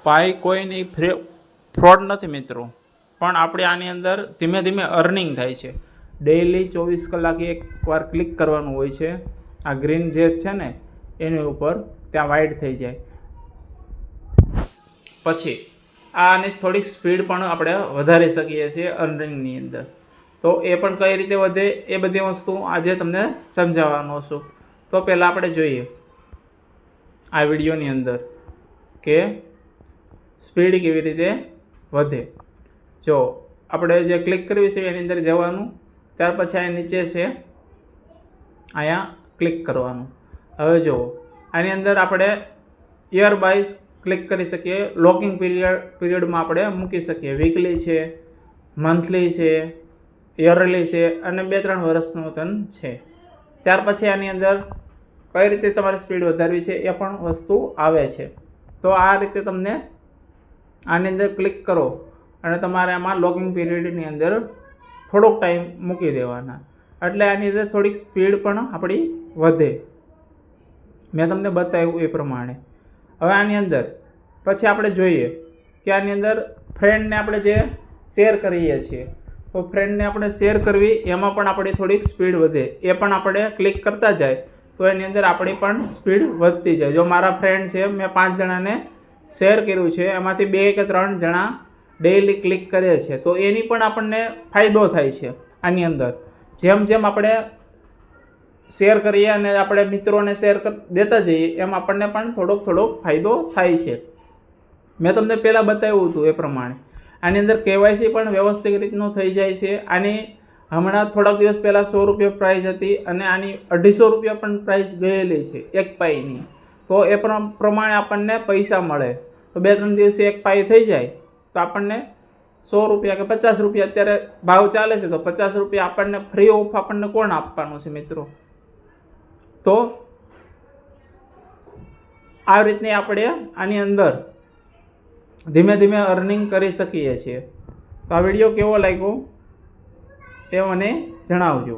પાઈ કોઈની ફ્રોડ નથી મિત્રો, પણ આપણે આની અંદર ધીમે ધીમે અર્નિંગ થાય છે. ડેઈલી 24 કલાકે એકવાર ક્લિક કરવાનું હોય છે. આ ગ્રીન જે છે ને એની ઉપર ત્યાં વાઇટ થઈ જાય. પછી આની થોડીક સ્પીડ પણ આપણે વધારી શકીએ છીએ અર્નિંગની અંદર. તો એ પણ કઈ રીતે વધે એ બધી વસ્તુ આજે તમને સમજાવવાનો છું. તો પહેલાં આપણે જોઈએ આ વિડીયોની અંદર કે સ્પીડ કેવી રીતે વધે. જો આપણે જે ક્લિક કરવી છે એની અંદર જવાનું, ત્યાર પછી આ નીચે છે અહીંયા ક્લિક કરવાનું. હવે જુઓ આની અંદર આપણે યર બાય ક્લિક કરી શકીએ. લોકિંગ પીરિયડમાં આપણે મૂકી શકીએ. વીકલી છે, મંથલી છે, યરલી છે અને 2-3 વર્ષનું વતન છે. ત્યાર પછી આની અંદર કઈ રીતે તમારે સ્પીડ વધારવી છે એ પણ વસ્તુ આવે છે. તો આ રીતે તમને આની અંદર ક્લિક કરો અને તમારે આમાં લોકિંગ પીરિયડની અંદર થોડોક ટાઈમ મૂકી દેવાના, એટલે આની અંદર થોડીક સ્પીડ પણ આપણી વધે. મેં તમને બતાવ્યું એ પ્રમાણે. હવે આની અંદર પછી આપણે જોઈએ કે આની અંદર ફ્રેન્ડને આપણે જે શેર કરીએ છીએ, તો ફ્રેન્ડને આપણે શેર કરવી એમાં પણ આપણી થોડીક સ્પીડ વધે. એ પણ આપણે ક્લિક કરતા જાય તો એની અંદર આપણી પણ સ્પીડ વધતી જાય. જો મારા ફ્રેન્ડ છે, મેં 5 જણાને શેર કર્યું છે, એમાંથી 2 કે 3 જણા ડેઈલી ક્લિક કરે છે, તો એની પણ આપણને ફાયદો થાય છે. આની અંદર જેમ જેમ આપણે શેર કરીએ અને આપણે મિત્રોને શેર દેતા જઈએ એમ આપણને પણ થોડોક ફાયદો થાય છે. મેં તમને પહેલાં બતાવ્યું હતું એ પ્રમાણે. આની અંદર KYC પણ વ્યવસ્થિત રીતનું થઈ જાય છે. આની હમણાં થોડાક દિવસ પહેલાં 100 રૂપિયા પ્રાઇસ હતી અને આની 250 રૂપિયા પણ પ્રાઇસ ગયેલી છે એક પાઈની. તો એ પ્રમાણે આપણને પૈસા મળે. તો 2-3 દિવસે એક પાઈ થઈ જાય તો આપણને 100 રૂપિયા કે 50 રૂપિયા અત્યારે ભાવ ચાલે છે, તો 50 રૂપિયા આપણને ફ્રી ઓફ આપણને કોણ આપવાનું છે મિત્રો? તો આ રીતની આપણે આની અંદર ધીમે ધીમે અર્નિંગ કરી શકીએ છીએ. તો આ વિડીયો કેવો લાગ્યો એ મને જણાવજો.